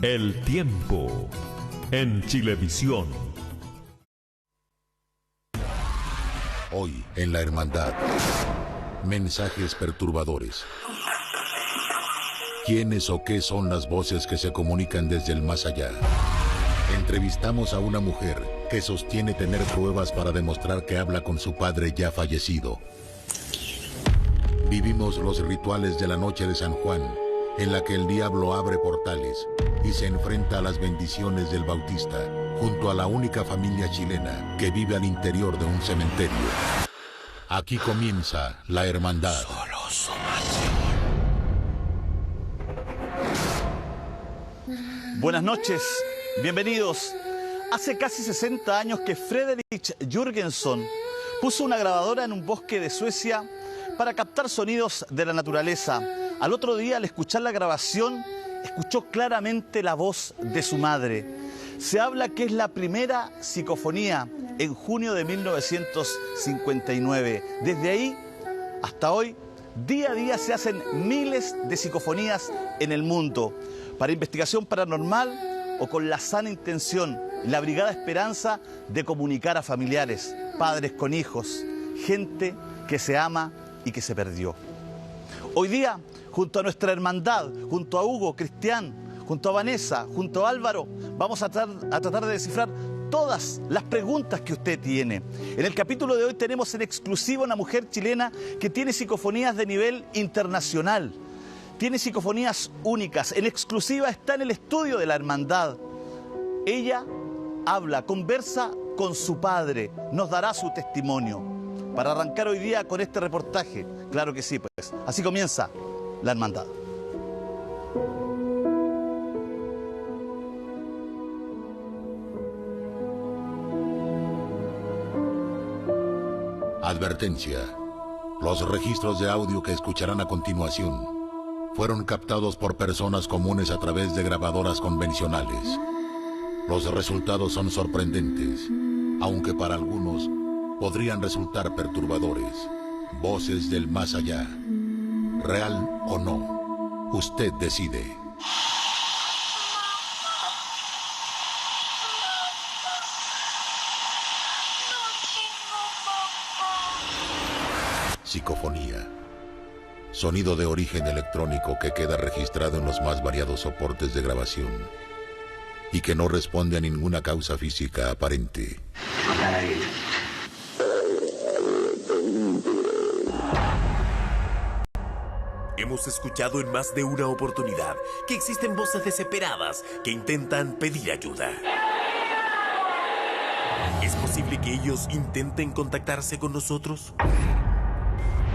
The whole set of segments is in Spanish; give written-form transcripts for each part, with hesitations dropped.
El tiempo en Chilevisión. Hoy en La Hermandad, mensajes perturbadores. ¿Quiénes o qué son las voces que se comunican desde el más allá? Entrevistamos a una mujer que sostiene tener pruebas para demostrar que habla con su padre ya fallecido. Vivimos los rituales de la noche de San Juan, en la que el diablo abre portales y se enfrenta a las bendiciones del Bautista, junto a la única familia chilena que vive al interior de un cementerio. Aquí comienza La Hermandad. Buenas noches, bienvenidos. Hace casi 60 años que Fredrik Jürgenson puso una grabadora en un bosque de Suecia para captar sonidos de la naturaleza. Al otro día, al escuchar la grabación, escuchó claramente la voz de su madre. Se habla que es la primera psicofonía en junio de 1959. Desde ahí hasta hoy, día a día se hacen miles de psicofonías en el mundo. Para investigación paranormal o con la sana intención, la Brigada Esperanza de comunicar a familiares, padres con hijos, gente que se ama y que se perdió. Hoy día, junto a nuestra hermandad, junto a Hugo, Cristian, junto a Vanessa, junto a Álvaro, vamos a tratar de descifrar todas las preguntas que usted tiene. En el capítulo de hoy tenemos en exclusiva una mujer chilena que tiene psicofonías de nivel internacional. Tiene psicofonías únicas. En exclusiva está en el estudio de la hermandad. Ella habla, conversa con su padre, nos dará su testimonio. Para arrancar hoy día con este reportaje, claro que sí, pues. Así comienza La Hermandad. Advertencia. Los registros de audio que escucharán a continuación fueron captados por personas comunes a través de grabadoras convencionales. Los resultados son sorprendentes, aunque para algunos podrían resultar perturbadores. Voces del más allá. ¿Real o no? Usted decide. Psicofonía. Sonido de origen electrónico que queda registrado en los más variados soportes de grabación y que no responde a ninguna causa física aparente. Hemos escuchado en más de una oportunidad que existen voces desesperadas que intentan pedir ayuda. ¿Es posible que ellos intenten contactarse con nosotros?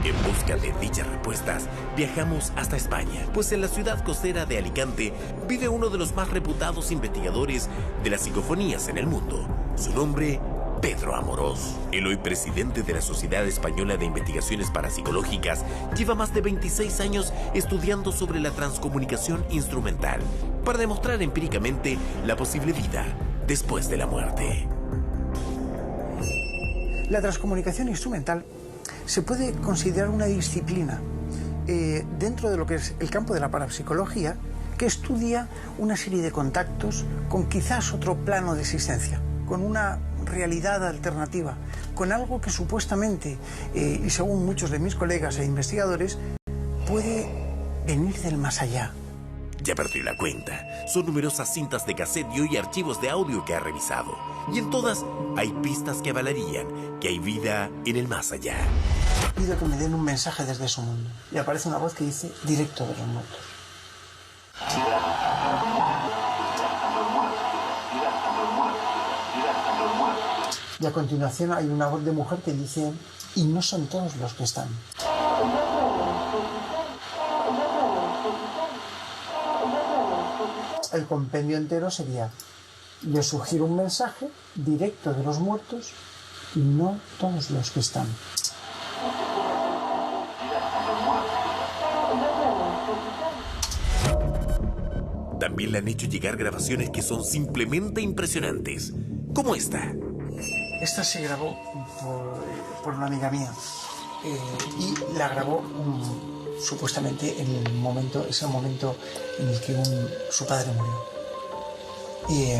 En busca de dichas respuestas, viajamos hasta España, pues en la ciudad costera de Alicante vive uno de los más reputados investigadores de las psicofonías en el mundo. Su nombre, Pedro Amorós. El hoy presidente de la Sociedad Española de Investigaciones Parapsicológicas lleva más de 26 años estudiando sobre la transcomunicación instrumental para demostrar empíricamente la posible vida después de la muerte. La transcomunicación instrumental se puede considerar una disciplina dentro de lo que es el campo de la parapsicología que estudia una serie de contactos con quizás otro plano de existencia, con una realidad alternativa, con algo que supuestamente, y según muchos de mis colegas e investigadores, puede venir del más allá. Ya perdió la cuenta. Son numerosas cintas de cassette y hoy archivos de audio que ha revisado. Y en todas hay pistas que avalarían que hay vida en el más allá. Pido que me den un mensaje desde su mundo. Y aparece una voz que dice, directo de los muertos. Y a continuación hay una voz de mujer que dice, y no son todos los que están. El compendio entero sería, le sugiero un mensaje directo de los muertos y no todos los que están. También le han hecho llegar grabaciones que son simplemente impresionantes, como esta. Esta se grabó por una amiga mía y la grabó supuestamente en el momento, ese momento en el que su padre murió. Y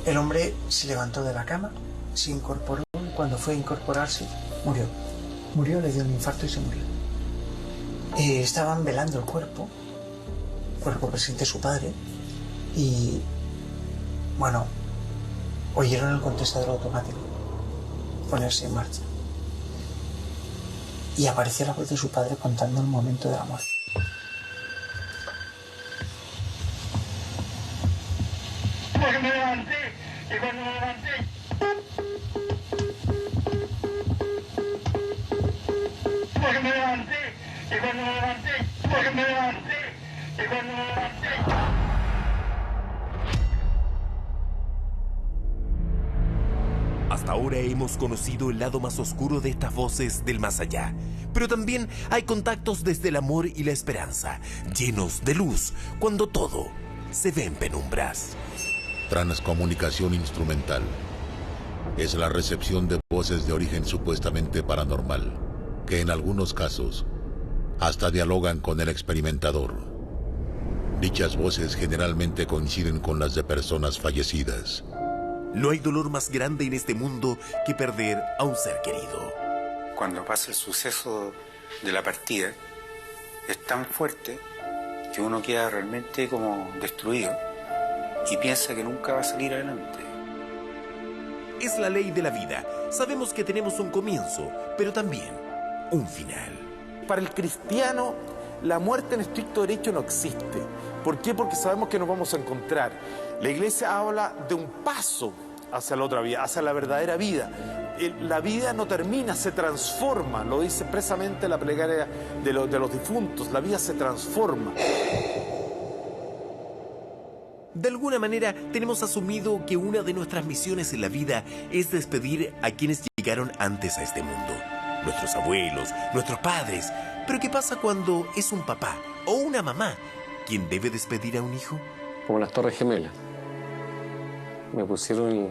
el hombre se levantó de la cama, se incorporó y cuando fue a incorporarse murió. Murió, le dio un infarto y se murió. Estaban velando el cuerpo presente de su padre, y bueno, oyeron el contestador automático ponerse en marcha. Y apareció la voz de su padre contando el momento de la muerte. Porque me levanté, y cuando me levanté... Porque me levanté, y cuando me levanté... Porque me levanté, y cuando me levanté... Hasta ahora hemos conocido el lado más oscuro de estas voces del más allá, pero también hay contactos desde el amor y la esperanza, llenos de luz, cuando todo se ve en penumbras. Transcomunicación instrumental. Es la recepción de voces de origen supuestamente paranormal, que en algunos casos hasta dialogan con el experimentador. Dichas voces generalmente coinciden con las de personas fallecidas. No hay dolor más grande en este mundo que perder a un ser querido. Cuando pasa el suceso de la partida, es tan fuerte que uno queda realmente como destruido y piensa que nunca va a salir adelante. Es la ley de la vida. Sabemos que tenemos un comienzo, pero también un final. Para el cristiano, la muerte en estricto derecho no existe. ¿Por qué? Porque sabemos que nos vamos a encontrar. La Iglesia habla de un paso hacia la otra vida, hacia la verdadera vida. La vida no termina, se transforma. Lo dice expresamente la plegaria de los difuntos. La vida se transforma. De alguna manera tenemos asumido que una de nuestras misiones en la vida es despedir a quienes llegaron antes a este mundo. Nuestros abuelos, nuestros padres. Pero ¿qué pasa cuando es un papá o una mamá quien debe despedir a un hijo? Como las Torres Gemelas. Me pusieron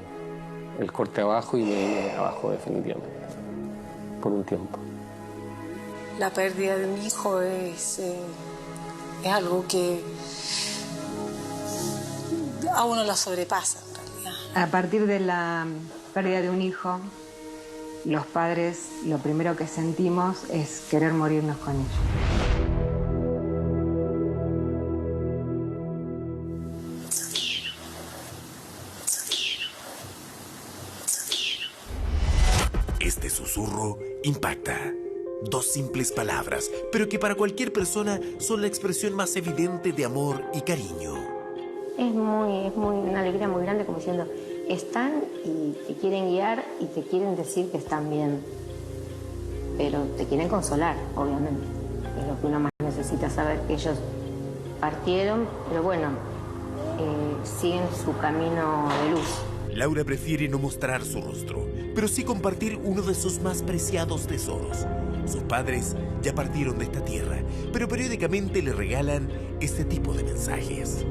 el corte abajo y me vine abajo definitivamente, por un tiempo. La pérdida de un hijo es algo que a uno la sobrepasa, en realidad. A partir de la pérdida de un hijo, los padres lo primero que sentimos es querer morirnos con ellos. Este susurro impacta. Dos simples palabras, pero que para cualquier persona son la expresión más evidente de amor y cariño. Es una alegría muy grande, como diciendo, están y te quieren guiar y te quieren decir que están bien. Pero te quieren consolar, obviamente. Es lo que uno más necesita, saber que ellos partieron, pero bueno, siguen su camino de luz. Laura prefiere no mostrar su rostro, pero sí compartir uno de sus más preciados tesoros. Sus padres ya partieron de esta tierra, pero periódicamente le regalan este tipo de mensajes.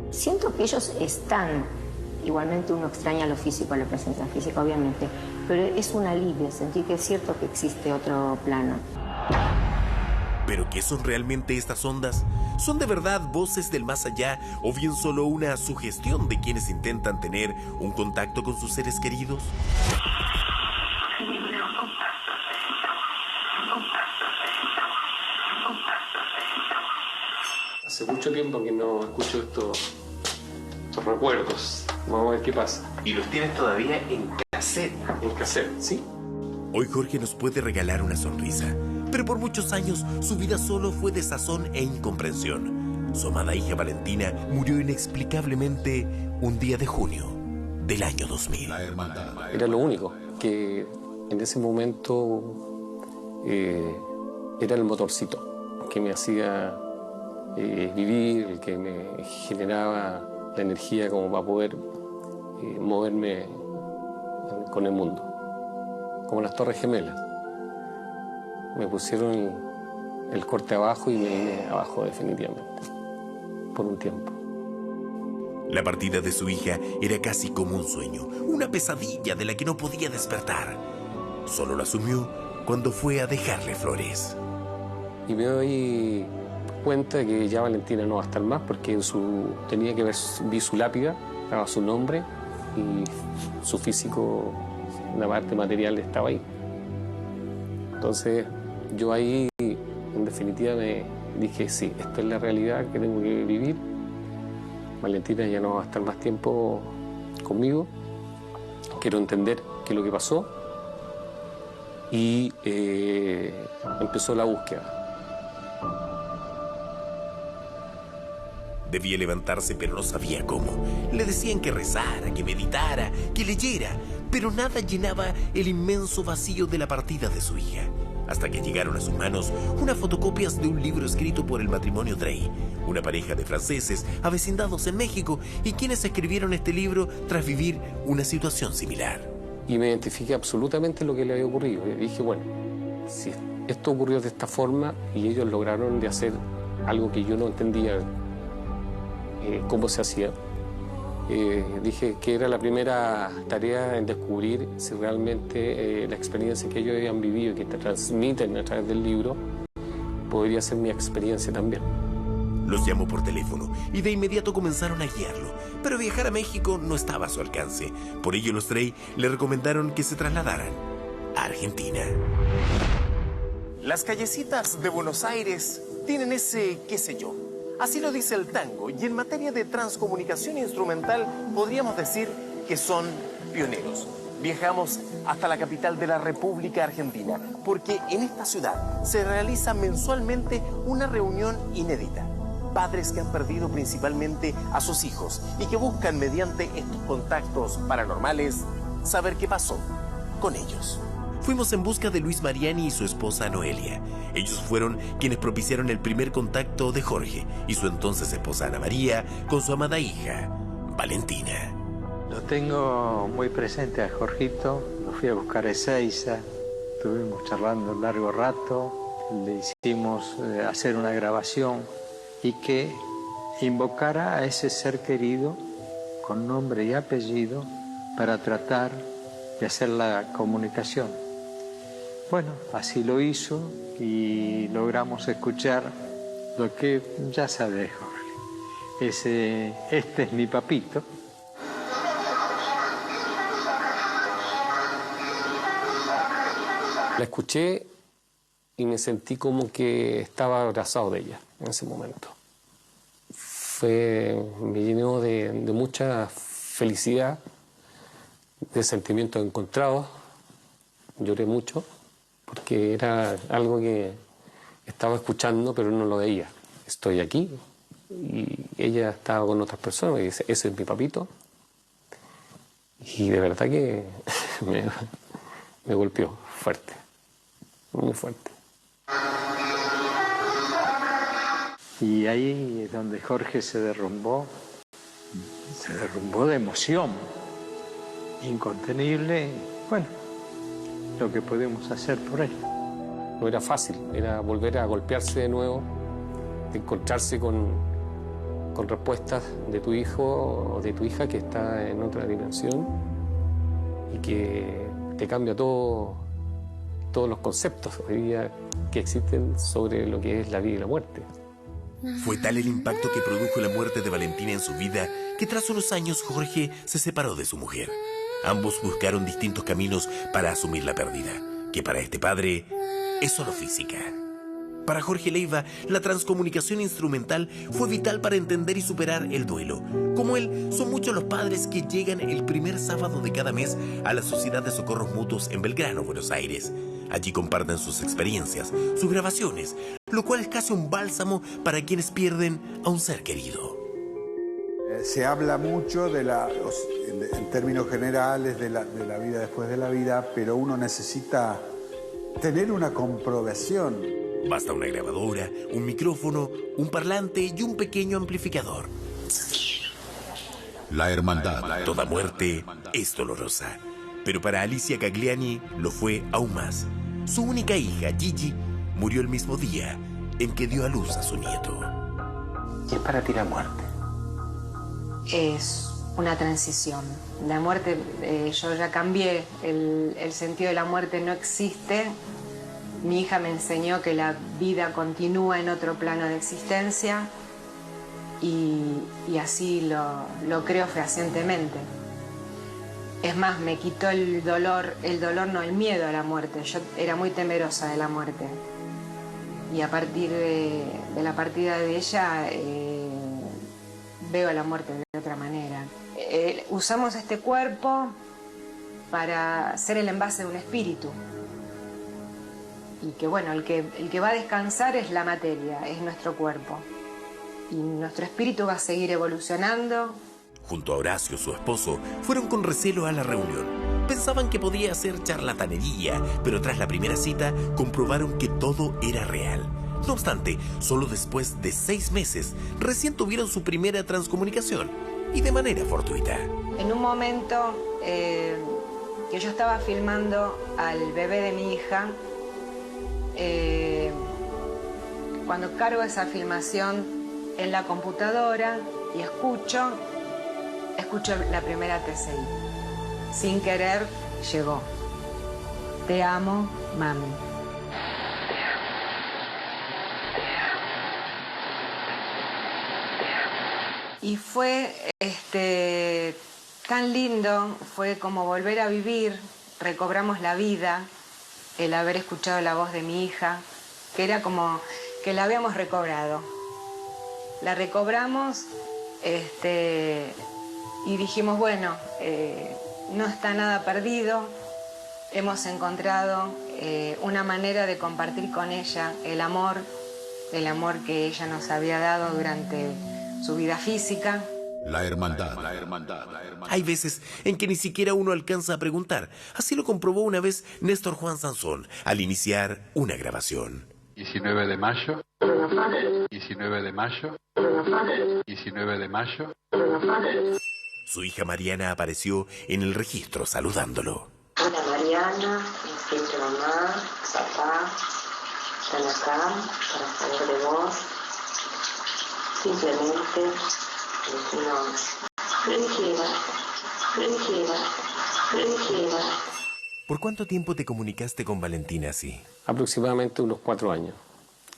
Siento que ellos están. Igualmente uno extraña lo físico, la presencia física, obviamente, pero es un alivio sentir que es cierto que existe otro plano. ¿Pero qué son realmente estas ondas? ¿Son de verdad voces del más allá o bien solo una sugestión de quienes intentan tener un contacto con sus seres queridos? Hace mucho tiempo que no escucho estos recuerdos. Vamos a ver qué pasa. ¿Y los tienes todavía en cassette? En cassette, ¿sí? Hoy Jorge nos puede regalar una sonrisa, pero por muchos años su vida solo fue desazón e incomprensión. Su amada hija Valentina murió inexplicablemente un día de junio del año 2000. Era lo único que en ese momento era el motorcito que me hacía vivir, el que me generaba la energía como para poder moverme con el mundo. Como las Torres Gemelas. Me pusieron el corte abajo y me vine abajo definitivamente, por un tiempo. La partida de su hija era casi como un sueño, una pesadilla de la que no podía despertar. Solo la asumió cuando fue a dejarle flores. Y me doy cuenta de que ya Valentina no va a estar más porque tenía que vi su lápida, estaba su nombre y su físico, una parte material estaba ahí. Entonces yo ahí, en definitiva, me dije, sí, esta es la realidad que tengo que vivir. Valentina ya no va a estar más tiempo conmigo. Quiero entender qué es lo que pasó. Y empezó la búsqueda. Debía levantarse, pero no sabía cómo. Le decían que rezara, que meditara, que leyera, pero nada llenaba el inmenso vacío de la partida de su hija. Hasta que llegaron a sus manos unas fotocopias de un libro escrito por el matrimonio Drey, una pareja de franceses avecindados en México y quienes escribieron este libro tras vivir una situación similar. Y me identifiqué absolutamente lo que le había ocurrido. Y dije, bueno, si esto ocurrió de esta forma y ellos lograron de hacer algo que yo no entendía cómo se hacía, dije que era la primera tarea en descubrir si realmente la experiencia que ellos habían vivido y que te transmiten a través del libro podría ser mi experiencia también. Los llamó por teléfono y de inmediato comenzaron a guiarlo, pero viajar a México no estaba a su alcance. Por ello los Drey le recomendaron que se trasladaran a Argentina. Las callecitas de Buenos Aires tienen ese qué sé yo. Así lo dice el tango, y en materia de transcomunicación instrumental podríamos decir que son pioneros. Viajamos hasta la capital de la República Argentina, porque en esta ciudad se realiza mensualmente una reunión inédita. Padres que han perdido principalmente a sus hijos y que buscan mediante estos contactos paranormales saber qué pasó con ellos. Fuimos en busca de Luis Mariani y su esposa Noelia. Ellos fueron quienes propiciaron el primer contacto de Jorge y su entonces esposa Ana María con su amada hija, Valentina. Lo tengo muy presente a Jorgito. Lo fui a buscar a Ezeiza. Estuvimos charlando un largo rato. Le hicimos hacer una grabación y que invocara a ese ser querido con nombre y apellido para tratar de hacer la comunicación. Bueno, así lo hizo y logramos escuchar lo que ya sabés, Jorge. Este es mi papito. La escuché y me sentí como que estaba abrazado de ella en ese momento. Me llenó de mucha felicidad, de sentimientos encontrados. Lloré mucho porque era algo que estaba escuchando pero no lo veía. Estoy aquí y ella estaba con otras personas y dice, ese es mi papito. Y de verdad que me golpeó fuerte, muy fuerte. Y ahí es donde Jorge se derrumbó de emoción, incontenible. Bueno, lo que podemos hacer por él. No era fácil, era volver a golpearse de nuevo, encontrarse con respuestas de tu hijo o de tu hija que está en otra dimensión y que te cambia todos los conceptos hoy día que existen sobre lo que es la vida y la muerte. Fue tal el impacto que produjo la muerte de Valentina en su vida que tras unos años Jorge se separó de su mujer. Ambos buscaron distintos caminos para asumir la pérdida, que para este padre es solo física. Para Jorge Leiva, la transcomunicación instrumental fue vital para entender y superar el duelo. Como él, son muchos los padres que llegan el primer sábado de cada mes a la Sociedad de Socorros Mutuos en Belgrano, Buenos Aires. Allí comparten sus experiencias, sus grabaciones, lo cual es casi un bálsamo para quienes pierden a un ser querido. Se habla mucho en términos generales de la vida después de la vida, pero uno necesita tener una comprobación. Basta una grabadora, un micrófono, un parlante y un pequeño amplificador. La hermandad. Toda muerte es dolorosa, pero para Alicia Cagliani lo fue aún más. Su única hija, Gigi, murió el mismo día en que dio a luz a su nieto. ¿Qué es para ti la muerte? Es una transición. La muerte, yo ya cambié, el sentido de la muerte no existe. Mi hija me enseñó que la vida continúa en otro plano de existencia y así lo creo fehacientemente. Es más, me quitó el dolor no, el miedo a la muerte. Yo era muy temerosa de la muerte. Y a partir de la partida de ella, veo la muerte de otra manera. Usamos este cuerpo para ser el envase de un espíritu. Y que bueno, el que va a descansar es la materia, es nuestro cuerpo. Y nuestro espíritu va a seguir evolucionando. Junto a Horacio, su esposo, fueron con recelo a la reunión. Pensaban que podía ser charlatanería, pero tras la primera cita comprobaron que todo era real. No obstante, solo después de 6 meses recién tuvieron su primera transcomunicación, y de manera fortuita. En un momento que yo estaba filmando al bebé de mi hija, cuando cargo esa filmación en la computadora y escucho la primera TCI. Sin querer, llegó. Te amo, mami. Y fue tan lindo, fue como volver a vivir, recobramos la vida, el haber escuchado la voz de mi hija, que era como que la habíamos recobrado. La recobramos y dijimos, bueno, no está nada perdido, hemos encontrado una manera de compartir con ella el amor que ella nos había dado durante su vida física. La hermandad. Hay veces en que ni siquiera uno alcanza a preguntar. Así lo comprobó una vez Néstor Juan Sansón al iniciar una grabación. 19 de mayo. 19 de mayo. 19 de mayo. Su hija Mariana apareció en el registro saludándolo. Hola Mariana, mi siempre mamá, papá, están acá para saber de vos. Simplemente decimos, tranquila. ¿Por cuánto tiempo te comunicaste con Valentina así? Aproximadamente unos 4 años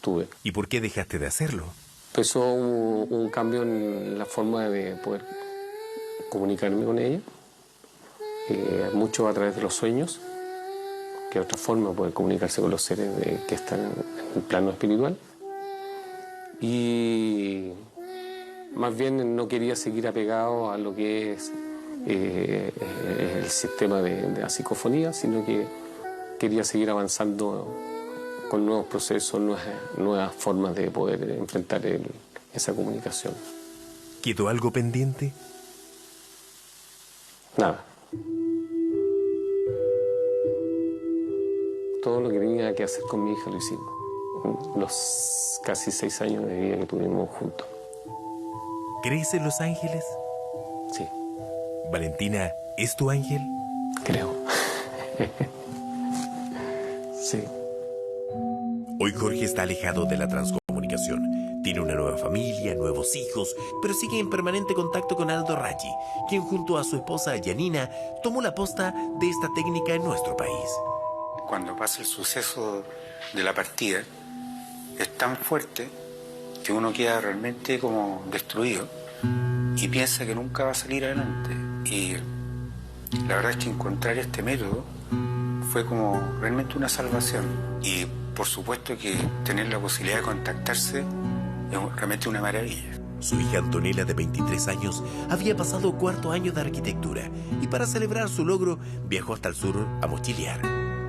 tuve. ¿Y por qué dejaste de hacerlo? Empezó un cambio en la forma de poder comunicarme con ella, mucho a través de los sueños, que es otra forma de poder comunicarse con los seres que están en el plano espiritual. Y más bien no quería seguir apegado a lo que es el sistema de la psicofonía, sino que quería seguir avanzando con nuevos procesos, nuevas formas de poder enfrentar esa comunicación. ¿Quedó algo pendiente? Nada. Todo lo que tenía que hacer con mi hija lo hicimos. Los casi 6 años de vida que tuvimos juntos. ¿Crees en los ángeles? Sí. ¿Valentina es tu ángel? Creo. Sí. Hoy Jorge está alejado de la transcomunicación. Tiene una nueva familia, nuevos hijos, pero sigue en permanente contacto con Aldo Raggi, quien junto a su esposa Yanina tomó la posta de esta técnica en nuestro país. Cuando pasa el suceso de la partida, es tan fuerte que uno queda realmente como destruido y piensa que nunca va a salir adelante. Y la verdad es que encontrar este método fue como realmente una salvación. Y por supuesto que tener la posibilidad de contactarse es realmente una maravilla. Su hija Antonella, de 23 años, había pasado 4º año de arquitectura y para celebrar su logro viajó hasta el sur a mochilear.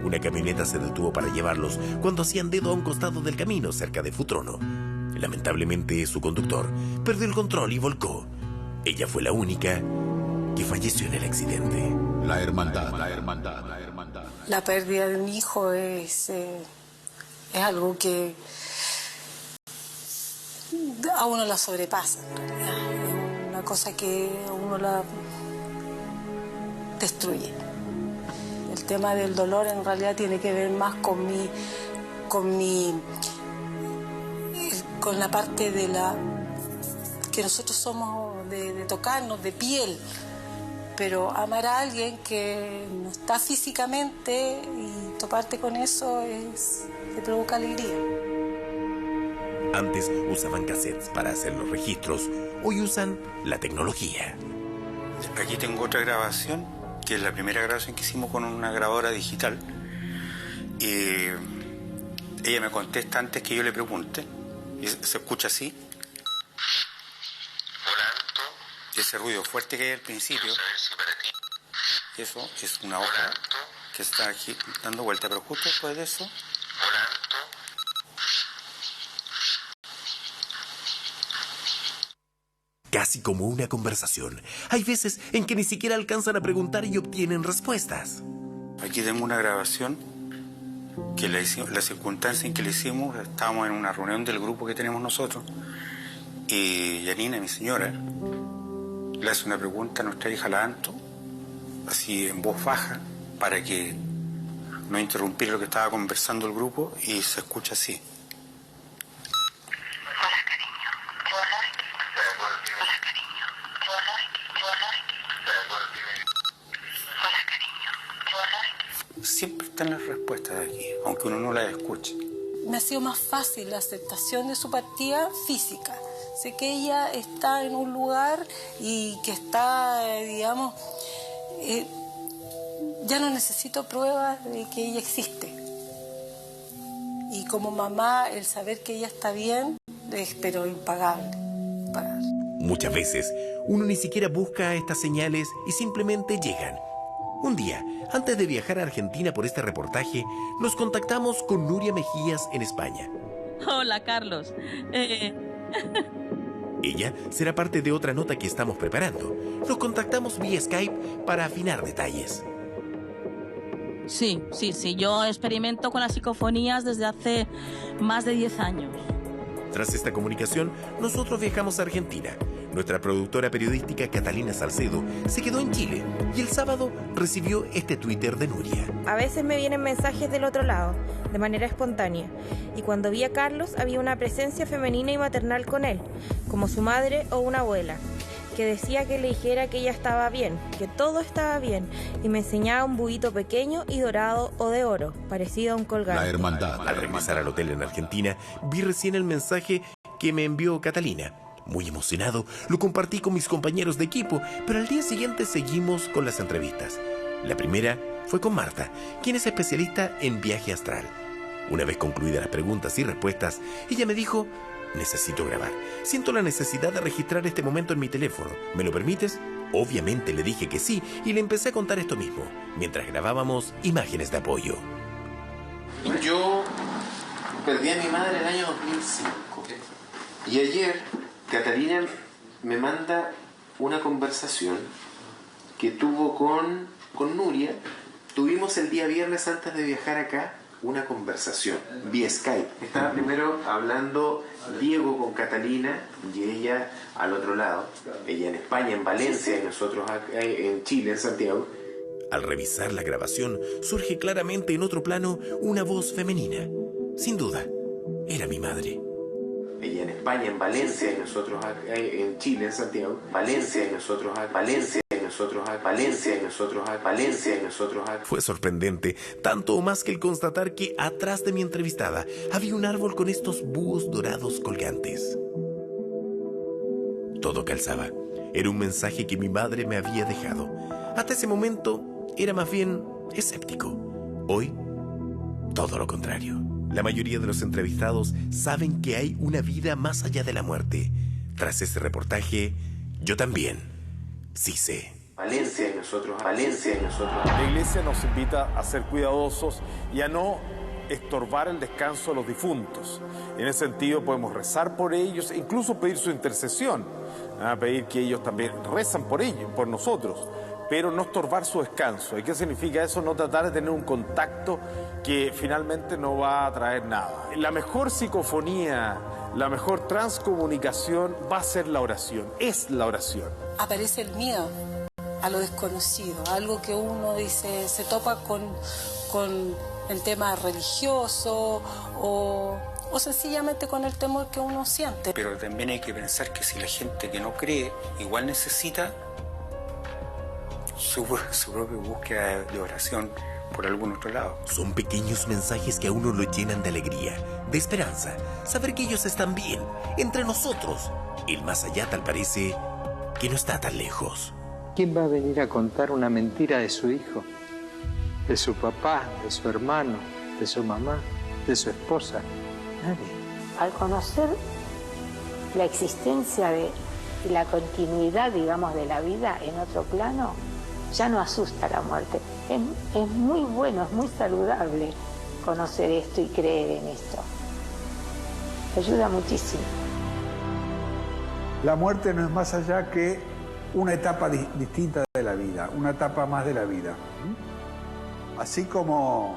Una camioneta se detuvo para llevarlos cuando hacían dedo a un costado del camino cerca de Futrono. Lamentablemente, su conductor perdió el control y volcó. Ella fue la única que falleció en el accidente. La hermandad. La pérdida de un hijo es algo que a uno la sobrepasa, en realidad. Es una cosa que a uno la destruye. El tema del dolor en realidad tiene que ver más con la parte de la que nosotros somos de tocarnos, de piel, pero amar a alguien que no está físicamente y toparte con eso es que provoca alegría. Antes usaban cassettes para hacer los registros, hoy usan la tecnología. Aquí tengo otra grabación, que es la primera grabación que hicimos con una grabadora digital. Ella me contesta antes que yo le pregunte, y se escucha así. Ese ruido fuerte que hay al principio, eso es una hoja que está aquí dando vuelta, pero justo después de eso... Casi como una conversación. Hay veces en que ni siquiera alcanzan a preguntar y obtienen respuestas. Aquí tengo una grabación que la circunstancia en que la hicimos, estábamos en una reunión del grupo que tenemos nosotros, y Yanina, mi señora, le hace una pregunta a nuestra hija, la Anto, así en voz baja, para que no interrumpiera lo que estaba conversando el grupo, y se escucha así. Siempre están las respuestas de aquí, aunque uno no las escuche. Me ha sido más fácil la aceptación de su partida física. Sé que ella está en un lugar y que está, digamos, ya no necesito pruebas de que ella existe. Y como mamá, el saber que ella está bien es pero impagable. Muchas veces uno ni siquiera busca estas señales y simplemente llegan. Un día, antes de viajar a Argentina por este reportaje, nos contactamos con Nuria Mejías en España. Hola, Carlos. Ella será parte de otra nota que estamos preparando. Nos contactamos vía Skype para afinar detalles. Sí. Yo experimento con las psicofonías desde hace más de 10 años. Tras esta comunicación, nosotros viajamos a Argentina. Nuestra productora periodística Catalina Salcedo se quedó en Chile y el sábado recibió este Twitter de Nuria. A veces me vienen mensajes del otro lado, de manera espontánea, y cuando vi a Carlos había una presencia femenina y maternal con él, como su madre o una abuela, que decía que le dijera que ella estaba bien, que todo estaba bien, y me enseñaba un buguito pequeño y dorado o de oro, parecido a un colgante. La hermandad. Al regresar al hotel en Argentina, vi recién el mensaje que me envió Catalina. Muy emocionado, lo compartí con mis compañeros de equipo, pero al día siguiente seguimos con las entrevistas. La primera fue con Marta, quien es especialista en viaje astral. Una vez concluidas las preguntas y respuestas, ella me dijo: necesito grabar. Siento la necesidad de registrar este momento en mi teléfono. ¿Me lo permites? Obviamente le dije que sí y le empecé a contar esto mismo, mientras grabábamos imágenes de apoyo. Yo perdí a mi madre en el año 2005. Y ayer Catalina me manda una conversación que tuvo con Nuria. Tuvimos el día viernes antes de viajar acá una conversación vía Skype. Estaba primero hablando Diego con Catalina y ella al otro lado. Ella en España, en Valencia, y nosotros acá en Chile, en Santiago. Al revisar la grabación, surge claramente en otro plano una voz femenina. Sin duda, era mi madre. Ella en España, en Valencia, y nosotros acá en Chile, en Santiago. Valencia, y nosotros acá. Valencia, y nosotros acá. Valencia, y nosotros acá. Valencia, y nosotros acá. Fue sorprendente, tanto o más que el constatar que atrás de mi entrevistada había un árbol con estos búhos dorados colgantes. Todo calzaba. Era un mensaje que mi madre me había dejado. Hasta ese momento era más bien escéptico. Hoy, todo lo contrario. La mayoría de los entrevistados saben que hay una vida más allá de la muerte. Tras ese reportaje, yo también sí sé. Valencia y nosotros, Valencia y nosotros. La iglesia nos invita a ser cuidadosos y a no estorbar el descanso de los difuntos. En ese sentido podemos rezar por ellos e incluso pedir su intercesión, pedir que ellos también rezan por ellos, por nosotros, pero no estorbar su descanso. ¿Y qué significa eso? No tratar de tener un contacto que finalmente no va a traer nada. La mejor psicofonía, la mejor transcomunicación va a ser la oración, es la oración. Aparece el miedo a lo desconocido, algo que uno dice, se topa con el tema religioso o sencillamente con el temor que uno siente. Pero también hay que pensar que si la gente que no cree igual necesita su propia búsqueda de oración por algún otro lado. Son pequeños mensajes que a uno lo llenan de alegría, de esperanza, saber que ellos están bien, entre nosotros. El más allá tal parece que no está tan lejos. ¿Quién va a venir a contar una mentira de su hijo? De su papá, de su hermano, de su mamá, de su esposa. Nadie. Al conocer la existencia de la continuidad, digamos, de la vida en otro plano, ya no asusta la muerte. Es muy bueno, es muy saludable conocer esto y creer en esto. Ayuda muchísimo. La muerte no es más allá que una etapa distinta de la vida, una etapa más de la vida. Así como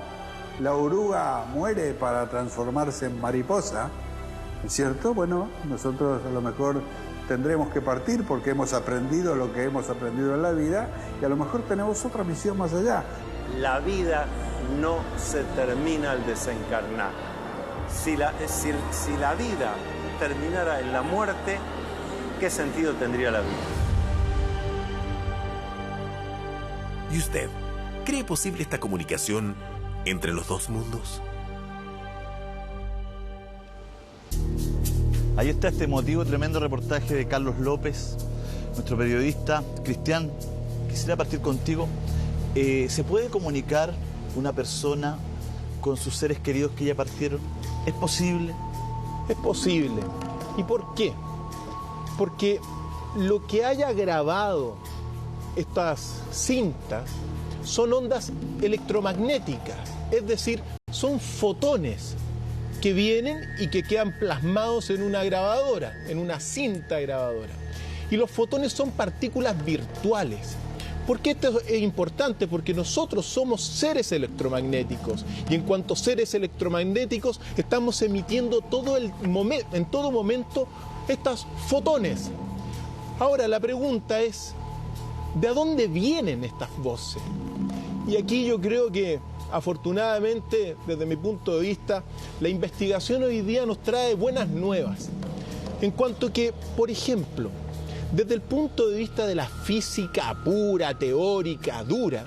la oruga muere para transformarse en mariposa, ¿es cierto? Bueno, nosotros a lo mejor tendremos que partir porque hemos aprendido lo que hemos aprendido en la vida y a lo mejor tenemos otra misión más allá. La vida no se termina al desencarnar. Si la vida terminara en la muerte, ¿qué sentido tendría la vida? ¿Y usted cree posible esta comunicación entre los dos mundos? Ahí está este emotivo, tremendo reportaje de Carlos López, nuestro periodista. Cristian, quisiera partir contigo. ¿Se puede comunicar una persona con sus seres queridos que ya partieron? ¿Es posible? Es posible. ¿Y por qué? Porque lo que haya grabado estas cintas son ondas electromagnéticas, es decir, son fotones que vienen y que quedan plasmados en una grabadora, en una cinta grabadora. Y los fotones son partículas virtuales. ¿Por qué esto es importante? Porque nosotros somos seres electromagnéticos y en cuanto seres electromagnéticos estamos emitiendo en todo momento estos fotones. Ahora la pregunta es, ¿de dónde vienen estas voces? Y aquí yo creo que afortunadamente, desde mi punto de vista, la investigación hoy día nos trae buenas nuevas. En cuanto que, por ejemplo, desde el punto de vista de la física pura, teórica, dura,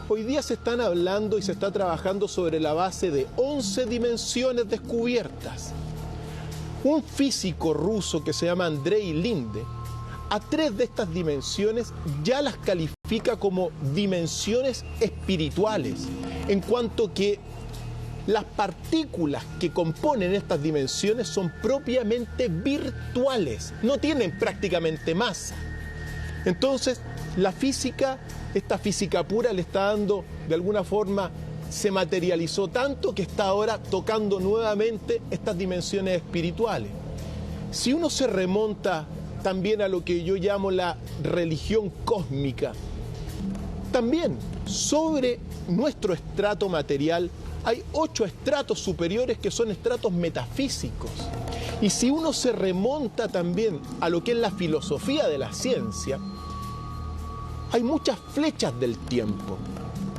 hoy día se están hablando y se está trabajando sobre la base de 11 dimensiones descubiertas. Un físico ruso que se llama Andrei Linde, a 3 de estas dimensiones ya las califica como dimensiones espirituales, en cuanto que las partículas que componen estas dimensiones son propiamente virtuales, no tienen prácticamente masa. Entonces, la física, esta física pura le está dando, de alguna forma, se materializó tanto que está ahora tocando nuevamente estas dimensiones espirituales. Si uno se remonta también a lo que yo llamo la religión cósmica, también sobre nuestro estrato material hay 8 estratos superiores que son estratos metafísicos. Y si uno se remonta también a lo que es la filosofía de la ciencia, hay muchas flechas del tiempo,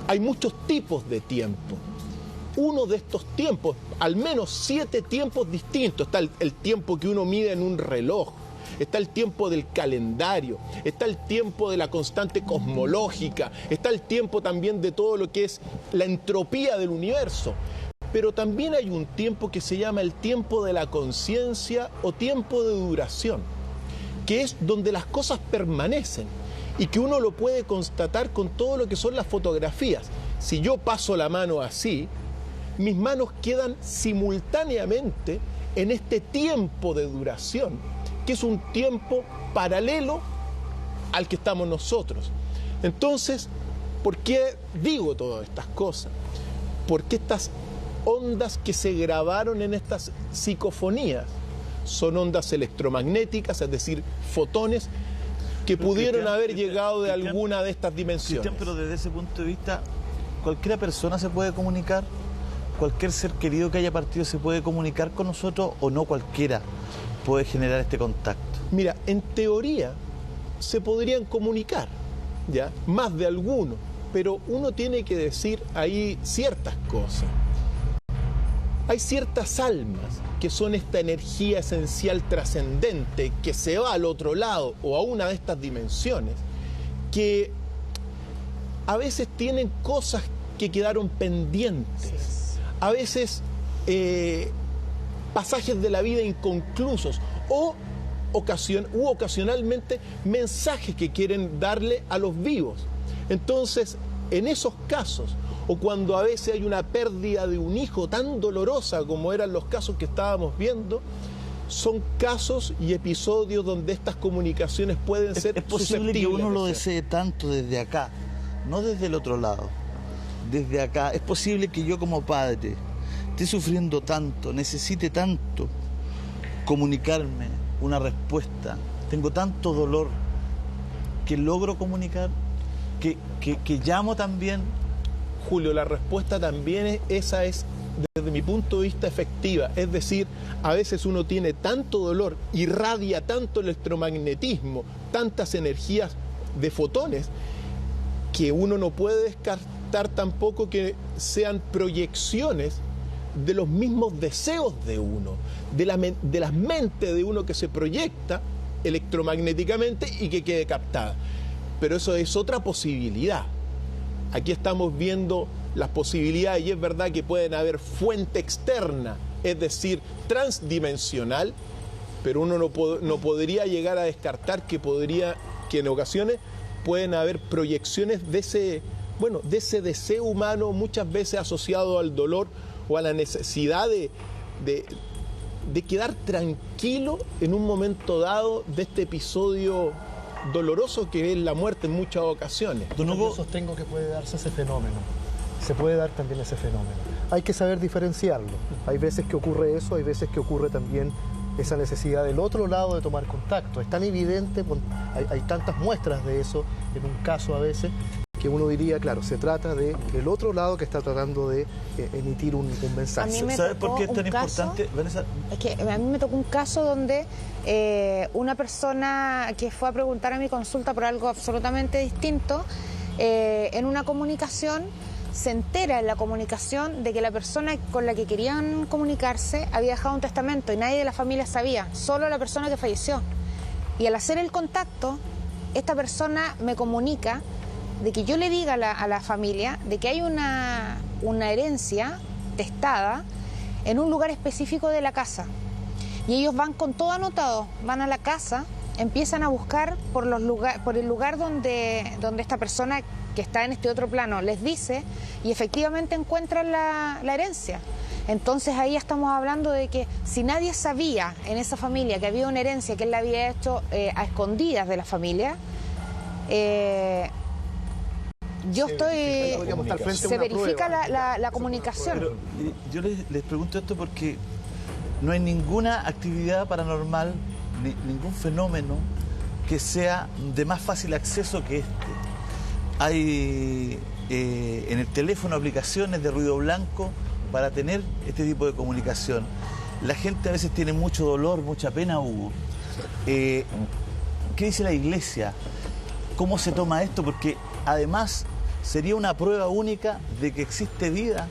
hay muchos tipos de tiempo. Uno de estos tiempos, al menos 7 tiempos distintos, está el tiempo que uno mide en un reloj, está el tiempo del calendario, está el tiempo de la constante cosmológica, está el tiempo también de todo lo que es la entropía del universo. Pero también hay un tiempo que se llama el tiempo de la conciencia o tiempo de duración, que es donde las cosas permanecen y que uno lo puede constatar con todo lo que son las fotografías. Si yo paso la mano así, mis manos quedan simultáneamente en este tiempo de duración, que es un tiempo paralelo al que estamos nosotros. Entonces, ¿por qué digo todas estas cosas? Porque estas ondas que se grabaron en estas psicofonías son ondas electromagnéticas, es decir, fotones que pudieron haber llegado de alguna de estas dimensiones. Cristian, pero desde ese punto de vista, ¿cualquier persona se puede comunicar? ¿Cualquier ser querido que haya partido se puede comunicar con nosotros o no cualquiera puede generar este contacto? Mira, en teoría se podrían comunicar, ¿ya? Más de alguno, pero uno tiene que decir ahí ciertas cosas. Hay ciertas almas que son esta energía esencial trascendente que se va al otro lado o a una de estas dimensiones, que a veces tienen cosas que quedaron pendientes, a veces pasajes de la vida inconclusos o ocasionalmente mensajes que quieren darle a los vivos. Entonces, en esos casos, o cuando a veces hay una pérdida de un hijo tan dolorosa como eran los casos que estábamos viendo, son casos y episodios donde estas comunicaciones pueden ser Es posible que uno lo desee tanto desde acá, no desde el otro lado, desde acá. Es posible que yo como padre esté sufriendo tanto, necesite tanto comunicarme una respuesta, tengo tanto dolor que logro comunicar, que llamo también. Julio, la respuesta también esa es, desde mi punto de vista, efectiva. Es decir, a veces uno tiene tanto dolor, irradia tanto electromagnetismo, tantas energías de fotones, que uno no puede descartar tampoco que sean proyecciones de los mismos deseos de uno, de las mentes de uno que se proyecta electromagnéticamente y que quede captada. Pero eso es otra posibilidad. Aquí estamos viendo las posibilidades y es verdad que pueden haber fuente externa, es decir, transdimensional, pero uno no podría llegar a descartar que en ocasiones pueden haber proyecciones de ese deseo humano, muchas veces asociado al dolor o a la necesidad de quedar tranquilo en un momento dado de este episodio doloroso que es la muerte en muchas ocasiones. Yo sostengo que puede darse ese fenómeno. Se puede dar también ese fenómeno. Hay que saber diferenciarlo. Hay veces que ocurre eso, hay veces que ocurre también esa necesidad del otro lado de tomar contacto. Es tan evidente, hay tantas muestras de eso en un caso a veces, que uno diría, claro, se trata de el otro lado que está tratando de emitir un mensaje. ¿Sabes por qué es tan importante, Vanessa? Es que a mí me tocó un caso donde una persona que fue a preguntar a mi consulta por algo absolutamente distinto, en una comunicación, se entera en la comunicación de que la persona con la que querían comunicarse había dejado un testamento y nadie de la familia sabía, solo la persona que falleció. Y al hacer el contacto, esta persona me comunica de que yo le diga a la familia de que hay una herencia testada en un lugar específico de la casa. Y ellos van con todo anotado, van a la casa, empiezan a buscar por el lugar donde esta persona que está en este otro plano les dice, y efectivamente encuentran la herencia. Entonces ahí estamos hablando de que si nadie sabía en esa familia que había una herencia que él la había hecho a escondidas de la familia, se verifica la comunicación. Pero yo les pregunto esto porque no hay ninguna actividad paranormal, ningún fenómeno que sea de más fácil acceso que este. Hay en el teléfono aplicaciones de ruido blanco para tener este tipo de comunicación. La gente a veces tiene mucho dolor, mucha pena, Hugo. ¿Qué dice la Iglesia? ¿Cómo se toma esto? Porque además sería una prueba única de que existe vida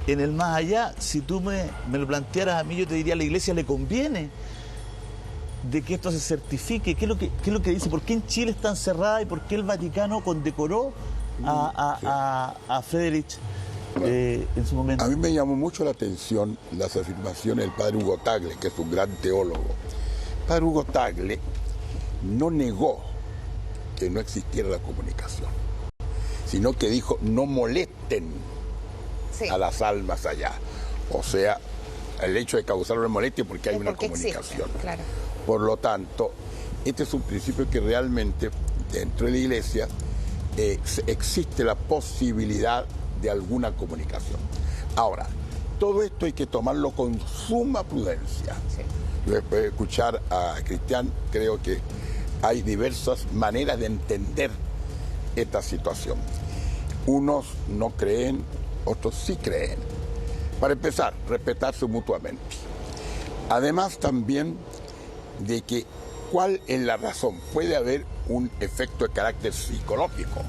en el más allá. Si tú me lo plantearas a mí, yo te diría, a la Iglesia le conviene de que esto se certifique. ¿Qué es lo que dice? ¿Por qué en Chile está encerrada y por qué el Vaticano condecoró a Friedrich en su momento? A mí me llamó mucho la atención las afirmaciones del padre Hugo Tagle, que es un gran teólogo. El padre Hugo Tagle no negó que no existiera la comunicación, sino que dijo no molesten a las almas allá. O sea, el hecho de causar una molestia porque hay una comunicación. Existe, claro. Por lo tanto, este es un principio que realmente dentro de la Iglesia existe la posibilidad de alguna comunicación. Ahora, todo esto hay que tomarlo con suma prudencia. Sí. Después de escuchar a Cristian, creo que hay diversas maneras de entender esta situación. Unos no creen, otros sí creen. Para empezar, respetarse mutuamente. Además también de que cuál es la razón. Puede haber un efecto de carácter psicológico,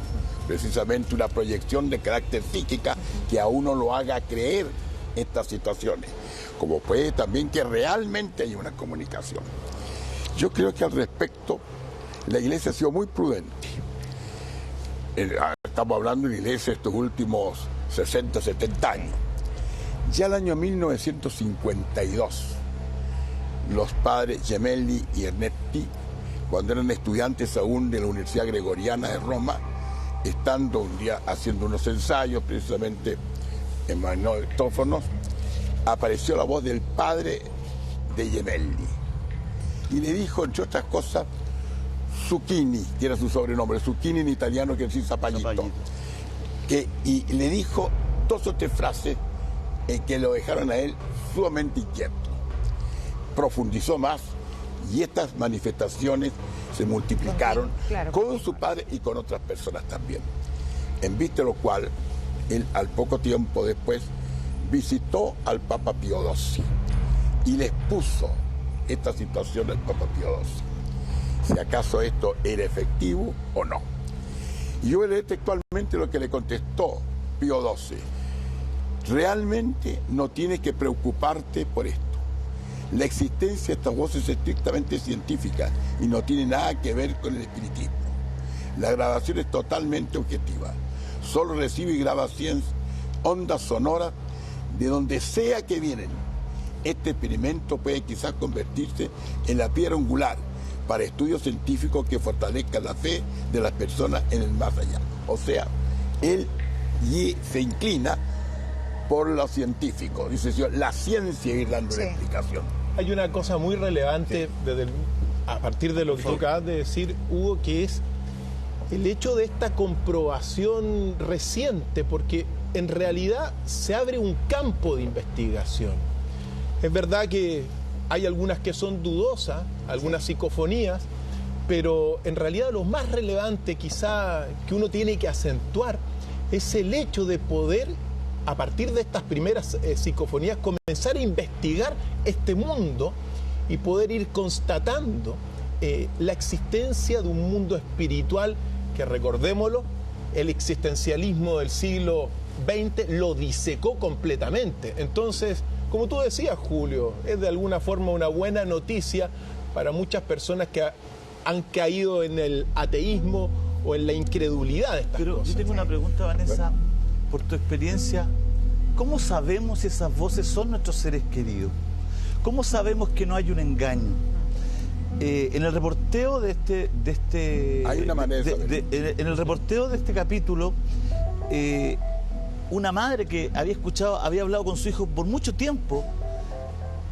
precisamente una proyección de carácter psíquica que a uno lo haga creer estas situaciones, como puede también que realmente haya una comunicación. Yo creo que al respecto la Iglesia ha sido muy prudente. estamos hablando de la iglesia estos últimos 60, 70 años. Ya el año 1952, los padres Gemelli y Ernetti, cuando eran estudiantes aún de la Universidad Gregoriana de Roma, estando un día haciendo unos ensayos precisamente en magnetófonos, apareció la voz del padre de Gemelli y le dijo, entre otras cosas, Zucchini, que era su sobrenombre, Zucchini en italiano quiere decir zapallito, y le dijo 2 o 3 frases que lo dejaron a él sumamente inquieto. Profundizó más y estas manifestaciones se multiplicaron con su padre y con otras personas también. En vista de lo cual, él al poco tiempo después visitó al Papa Pío XII y le expuso esta situación al Papa Pío XII, si acaso esto era efectivo o no. Y yo leí textualmente lo que le contestó Pío XII. Realmente no tienes que preocuparte por esto. La existencia de estas voces es estrictamente científica y no tiene nada que ver con el espiritismo. La grabación es totalmente objetiva. Solo recibe y graba ondas sonoras de donde sea que vienen. Este experimento puede quizás convertirse en la piedra angular para estudios científicos que fortalezcan la fe de las personas en el más allá. O sea, él se inclina por lo científico. Dice, la ciencia ir dando una explicación. Hay una cosa muy relevante a partir de lo que tú acabas de decir, Hugo, que es el hecho de esta comprobación reciente, porque en realidad se abre un campo de investigación. Es verdad que hay algunas que son dudosas, algunas psicofonías, pero en realidad lo más relevante quizá que uno tiene que acentuar es el hecho de poder, a partir de estas primeras psicofonías, comenzar a investigar este mundo y poder ir constatando la existencia de un mundo espiritual que, recordémoslo, el existencialismo del siglo XX lo disecó completamente. Entonces, como tú decías, Julio, es de alguna forma una buena noticia para muchas personas que han caído en el ateísmo o en la incredulidad de estas cosas. Pero yo tengo una pregunta, Vanessa, por tu experiencia, ¿cómo sabemos si esas voces son nuestros seres queridos? ¿Cómo sabemos que no hay un engaño? En el reporteo de este hay una manera en el reporteo de este capítulo, una madre que había hablado con su hijo por mucho tiempo,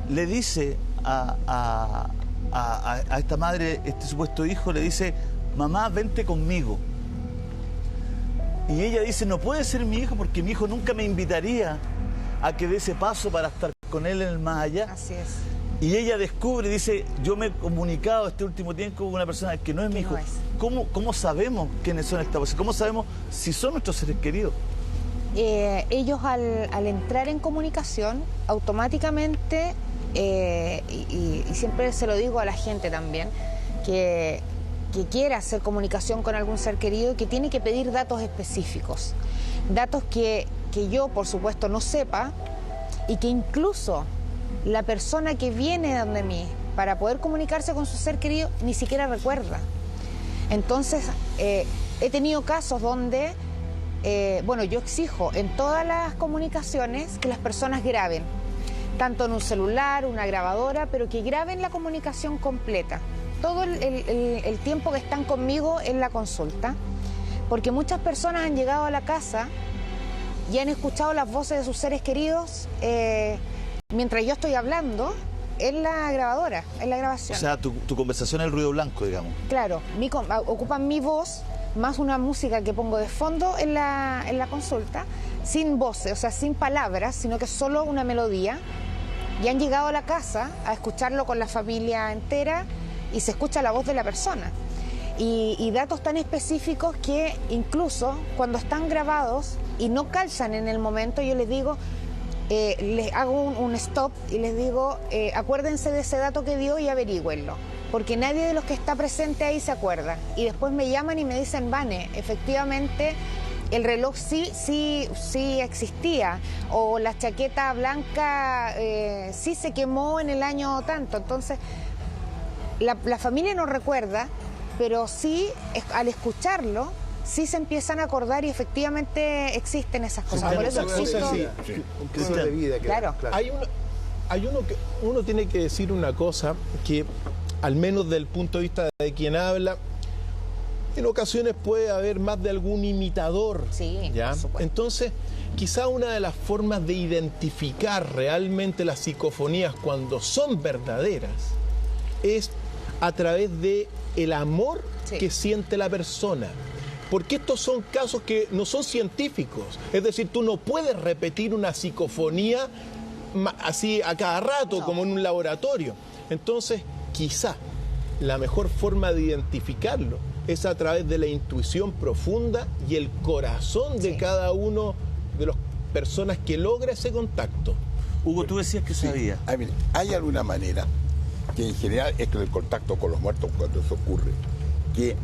le dice a esta madre, este supuesto hijo, le dice, mamá, vente conmigo. Y ella dice, no puede ser mi hijo porque mi hijo nunca me invitaría a que dé ese paso para estar con él en el más allá. Así es. Y ella descubre, dice, yo me he comunicado este último tiempo con una persona que no es mi hijo. ¿Cómo sabemos quiénes son estas voces? ¿Cómo sabemos si son nuestros seres queridos? Ellos al entrar en comunicación, automáticamente, y siempre se lo digo a la gente también, que quiera hacer comunicación con algún ser querido, que tiene que pedir datos específicos, datos que yo, por supuesto, no sepa, y que incluso la persona que viene donde mí para poder comunicarse con su ser querido ni siquiera recuerda. Entonces, he tenido casos donde, yo exijo en todas las comunicaciones que las personas graben, tanto en un celular, una grabadora, pero que graben la comunicación completa, todo el tiempo que están conmigo en la consulta, porque muchas personas han llegado a la casa y han escuchado las voces de sus seres queridos mientras yo estoy hablando en la grabadora, en la grabación. O sea, tu conversación es el ruido blanco, digamos. Claro, ocupan mi voz más una música que pongo de fondo en la consulta, sin voces, o sea, sin palabras, sino que solo una melodía, y han llegado a la casa a escucharlo con la familia entera y se escucha la voz de la persona. Y datos tan específicos que incluso cuando están grabados y no calzan en el momento, yo les digo, les hago un stop y les digo, acuérdense de ese dato que dio y averigüenlo, porque nadie de los que está presente ahí se acuerda. Y después me llaman y me dicen, Vane, efectivamente el reloj sí existía, o la chaqueta blanca sí se quemó en el año tanto. Entonces, la familia no recuerda, pero sí, al escucharlo, sí se empiezan a acordar y efectivamente existen esas cosas. Por eso existo... Claro. Uno tiene que decir una cosa que, al menos del punto de vista de quien habla, en ocasiones puede haber más de algún imitador. Sí, ¿ya? Entonces, quizá una de las formas de identificar realmente las psicofonías cuando son verdaderas es a través de el amor que siente la persona. Porque estos son casos que no son científicos. Es decir, tú no puedes repetir una psicofonía así a cada rato, como en un laboratorio. Entonces, quizá la mejor forma de identificarlo es a través de la intuición profunda y el corazón de cada uno de las personas que logra ese contacto. Hugo, tú decías que sabía. Hay alguna manera, que en general es el contacto con los muertos cuando eso ocurre, que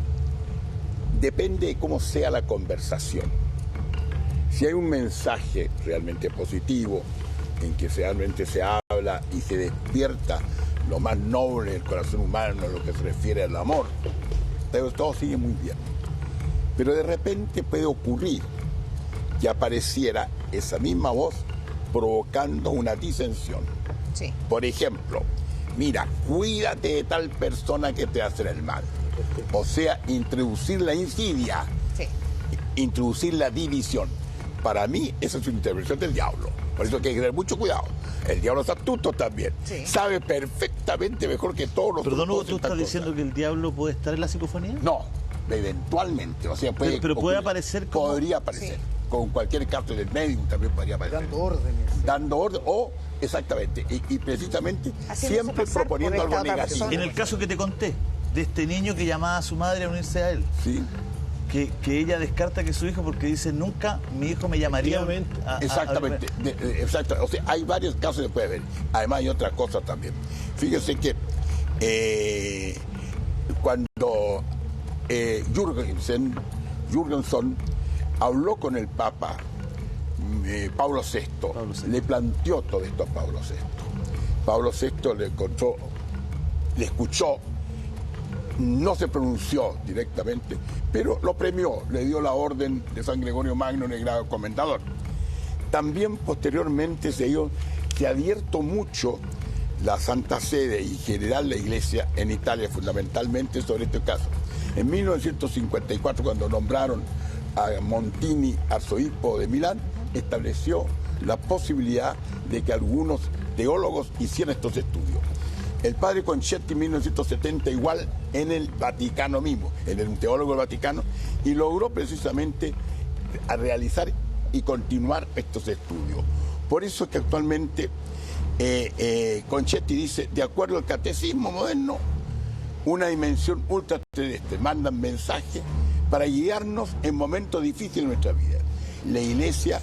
depende de cómo sea la conversación. Si hay un mensaje realmente positivo, en que realmente se habla y se despierta lo más noble del corazón humano, en lo que se refiere al amor, pero todo sigue muy bien. Pero de repente puede ocurrir que apareciera esa misma voz provocando una disensión. Sí. Por ejemplo, mira, cuídate de tal persona que te hace el mal. O sea, introducir la insidia, introducir la división. Para mí, esa es una intervención del diablo. Por eso hay que tener mucho cuidado. El diablo es astuto también. Sabe perfectamente mejor que todos los... Perdón, Hugo, ¿tú estás diciendo que el diablo puede estar en la psicofonía? No, eventualmente. O sea, puede pero puede aparecer como... Podría aparecer. Con cualquier caso del médium también podría aparecer. Dando órdenes. Dando orden, o exactamente. Y precisamente siempre proponiendo algo negativo. En el caso que te conté, de este niño que llamaba a su madre a unirse a él. Sí. Que ella descarta que su hijo, porque dice, nunca mi hijo me llamaría exactamente. Exacto. O sea, hay varios casos que puede ver. Además hay otras cosas también. Fíjese que cuando Jürgenson habló con el Papa Pablo VI, le planteó todo esto a Pablo VI. Pablo VI le escuchó, no se pronunció directamente, pero lo premió, le dio la orden de San Gregorio Magno en el grado de comendador. También posteriormente se ha abierto mucho la Santa Sede y en general la Iglesia en Italia, fundamentalmente sobre este caso. En 1954, cuando nombraron a Montini arzobispo de Milán, estableció la posibilidad de que algunos teólogos hicieran estos estudios. El padre Concetti en 1970 igual en el Vaticano mismo, él era un teólogo del Vaticano, y logró precisamente a realizar y continuar estos estudios. Por eso es que actualmente Concetti dice, de acuerdo al catecismo moderno, una dimensión ultraterrestre, mandan mensajes para guiarnos en momentos difíciles de nuestra vida. La Iglesia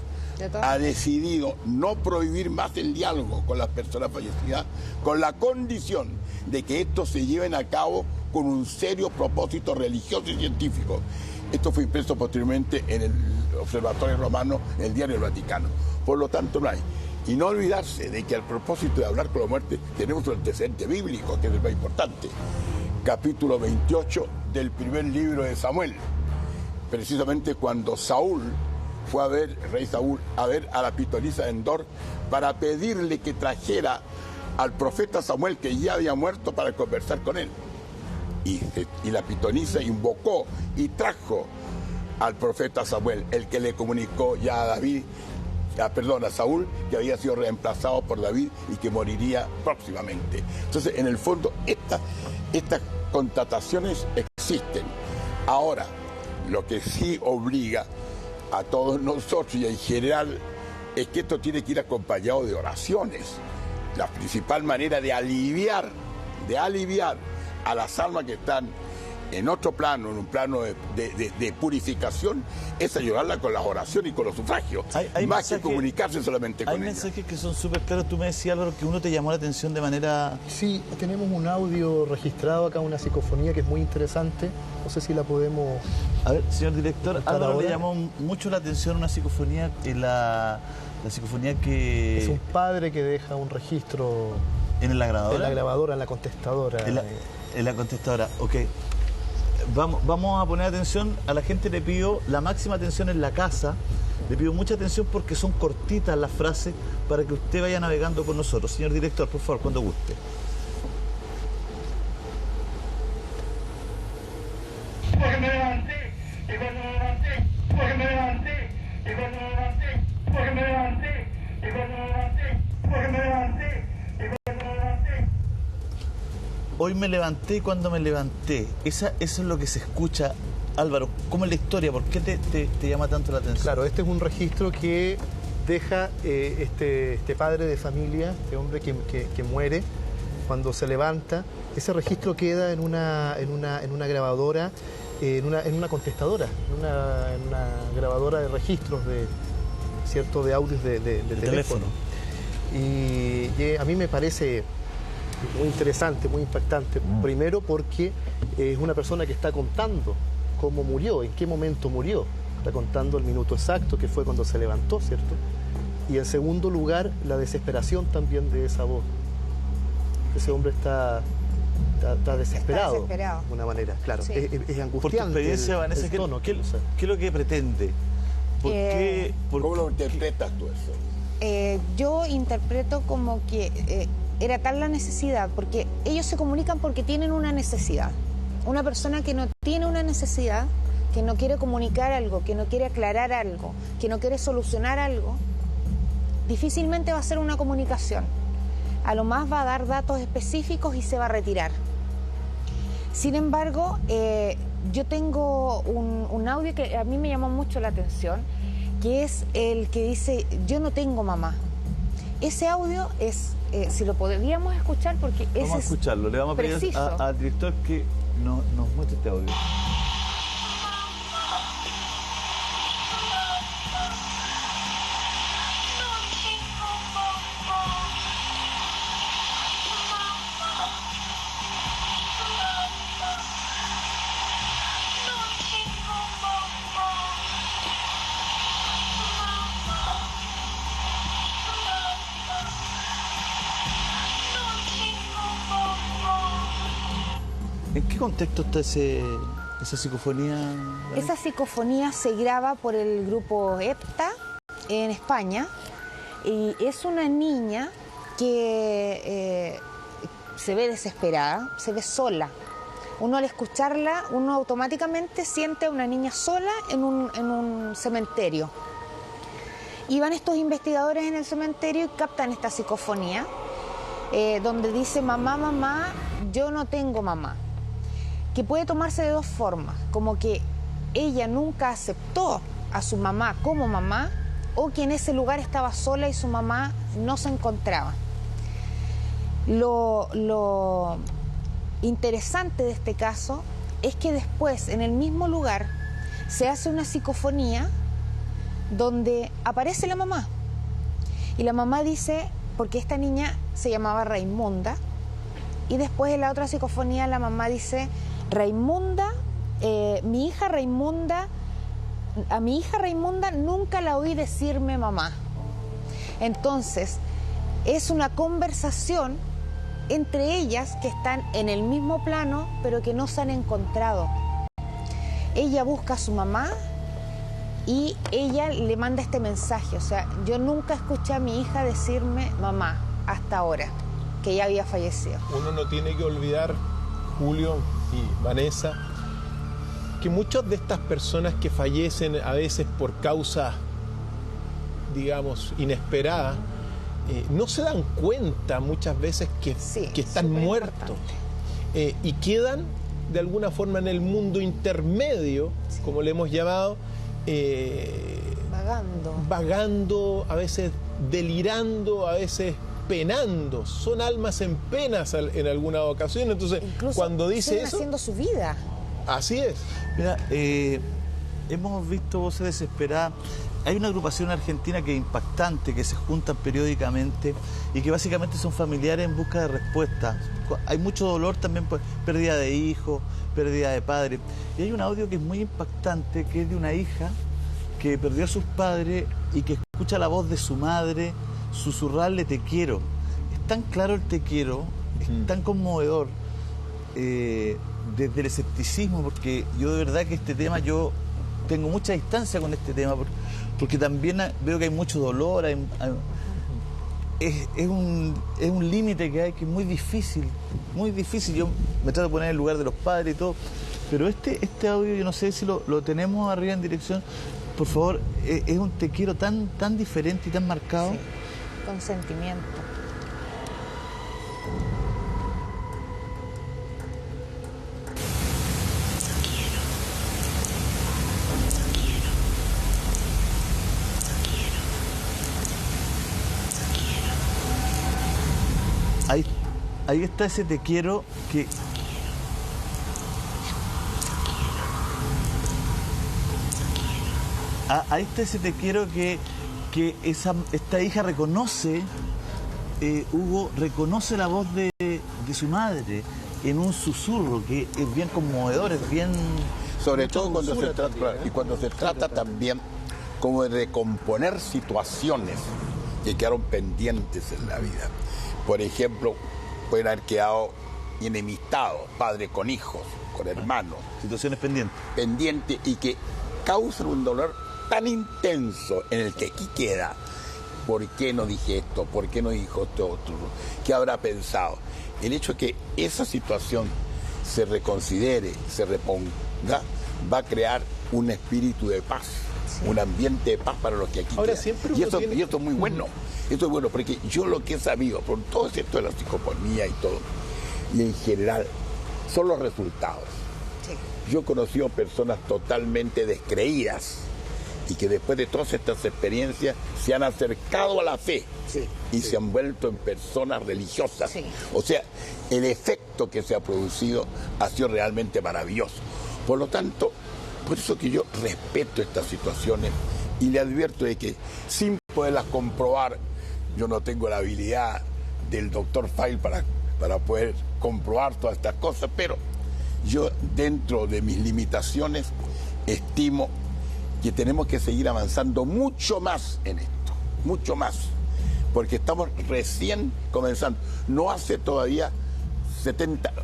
ha decidido no prohibir más el diálogo con las personas fallecidas, con la condición de que estos se lleven a cabo con un serio propósito religioso y científico. Esto fue impreso posteriormente en el Observatorio Romano, en el Diario del Vaticano. Por lo tanto, no hay. Y no olvidarse de que al propósito de hablar con la muerte tenemos un antecedente bíblico, que es el más importante. Capítulo 28 del primer libro de Samuel. Precisamente cuando Saúl fue a ver, el rey Saúl, a ver a la pitonisa de Endor para pedirle que trajera al profeta Samuel, que ya había muerto, para conversar con él. Y la pitonisa invocó y trajo al profeta Samuel, el que le comunicó ya a a Saúl, que había sido reemplazado por David y que moriría próximamente. Entonces, en el fondo, estas contrataciones existen. Ahora, lo que sí obliga a todos nosotros y en general es que esto tiene que ir acompañado de oraciones. La principal manera de aliviar a las almas que están en otro plano, en un plano de purificación, es ayudarla con las oraciones y con los sufragios, más que comunicarse solamente con ella. Hay mensajes que son súper claros. Tú me decías, Álvaro, que uno te llamó la atención de manera... Sí, tenemos un audio registrado acá, una psicofonía que es muy interesante. No sé si la podemos... A ver, señor director, Álvaro le llamó mucho la atención una psicofonía, la psicofonía que... Es un padre que deja un registro... ¿En la grabadora? En la grabadora, en la contestadora. En la contestadora, ok. Vamos a poner atención, a la gente le pido la máxima atención en la casa, le pido mucha atención porque son cortitas las frases para que usted vaya navegando con nosotros. Señor director, por favor, cuando guste. Porque me levanté, y cuando me levanté, porque me levanté, y cuando me levanté, porque me levanté, y cuando me levanté, porque me levanté, y cuando me levanté. Hoy me levanté y cuando me levanté. Eso es lo que se escucha, Álvaro. ¿Cómo es la historia? ¿Por qué te llama tanto la atención? Claro, este es un registro que deja este padre de familia, este hombre que muere, cuando se levanta. Ese registro queda en una grabadora, en una contestadora, en una grabadora de registros de audios de teléfono. Y a mí me parece muy interesante, muy impactante. Primero porque es una persona que está contando cómo murió, en qué momento murió. Está contando el minuto exacto, que fue cuando se levantó, ¿cierto? Y en segundo lugar, la desesperación también de esa voz. Ese hombre está desesperado, de alguna manera, claro. Sí. Es angustiante. Por tu experiencia, Vanessa, ¿qué es lo que pretende? ¿Cómo lo interpretas tú eso? Yo interpreto como que era tal la necesidad, porque ellos se comunican porque tienen una necesidad. Una persona que no tiene una necesidad, que no quiere comunicar algo, que no quiere aclarar algo, que no quiere solucionar algo, difícilmente va a hacer una comunicación. A lo más va a dar datos específicos y se va a retirar. Sin embargo, yo tengo un audio que a mí me llamó mucho la atención, que es el que dice, yo no tengo mamá. Ese audio es, si lo podríamos escuchar, porque ese vamos a escucharlo, le vamos a pedir al director que nos muestre este audio. ¿En qué contexto está esa psicofonía? Esa psicofonía se graba por el grupo EPTA en España y es una niña que se ve desesperada, se ve sola. Uno al escucharla, uno automáticamente siente a una niña sola en un cementerio. Y van estos investigadores en el cementerio y captan esta psicofonía donde dice, mamá, mamá, yo no tengo mamá. Que puede tomarse de dos formas, como que ella nunca aceptó a su mamá como mamá, o que en ese lugar estaba sola y su mamá no se encontraba. Lo interesante de este caso es que después, en el mismo lugar, se hace una psicofonía donde aparece la mamá. Y la mamá dice, porque esta niña se llamaba Raimunda, y después en la otra psicofonía la mamá dice, Raimunda, mi hija Raimunda, a mi hija Raimunda nunca la oí decirme mamá. Entonces, es una conversación entre ellas que están en el mismo plano, pero que no se han encontrado. Ella busca a su mamá y ella le manda este mensaje. O sea, yo nunca escuché a mi hija decirme mamá hasta ahora, que ella había fallecido. Uno no tiene que olvidar, Julio y Vanessa, que muchas de estas personas que fallecen a veces por causas, digamos, inesperadas, no se dan cuenta muchas veces que están muertos y quedan de alguna forma en el mundo intermedio, como le hemos llamado, vagando, a veces delirando, a veces penando. Son almas en penas en alguna ocasión. Entonces, incluso cuando dice eso, haciendo su vida. Así es. Mira, hemos visto voces desesperadas. Hay una agrupación argentina que es impactante, que se juntan periódicamente y que básicamente son familiares en busca de respuestas. Hay mucho dolor también, pues, pérdida de hijos, pérdida de padres. Y hay un audio que es muy impactante, que es de una hija que perdió a sus padres y que escucha la voz de su madre susurrarle te quiero. Es tan claro el te quiero, es tan conmovedor. desde el escepticismo, porque yo de verdad que este tema, yo tengo mucha distancia con este tema, porque también veo que hay mucho dolor, es un límite que hay que es muy difícil, yo me trato de poner en el lugar de los padres y todo, pero este audio, yo no sé si lo tenemos arriba en dirección, por favor, es un te quiero tan diferente y tan marcado. Sí, con sentimiento. Ahí está ese te quiero que... Ahí está ese te quiero que esta hija reconoce, Hugo, reconoce la voz de su madre en un susurro que es bien conmovedor, es bien... Sobre todo cuando se trata, y cuando se trata también como de recomponer situaciones que quedaron pendientes en la vida. Por ejemplo, pueden haber quedado enemistados, padres con hijos, con hermanos. Situaciones pendientes. Pendientes y que causan un dolor tan intenso en el que aquí queda. ¿Por qué no dije esto? ¿Por qué no dijo esto otro? ¿Qué habrá pensado? El hecho de que esa situación se reconsidere, se reponga, va a crear un espíritu de paz, un ambiente de paz para los que aquí quedan. Y esto es muy bueno. Esto es bueno porque yo lo que he sabido, por todo esto de la psicofonía y todo, y en general, son los resultados. Sí. Yo he conocido personas totalmente descreídas y que después de todas estas experiencias se han acercado a la fe y se han vuelto en personas religiosas. Sí. O sea, el efecto que se ha producido ha sido realmente maravilloso. Por lo tanto, por eso que yo respeto estas situaciones y le advierto de que sin poderlas comprobar, yo no tengo la habilidad del doctor File para poder comprobar todas estas cosas, pero yo dentro de mis limitaciones estimo que tenemos que seguir avanzando mucho más en esto, mucho más, porque estamos recién comenzando. No hace todavía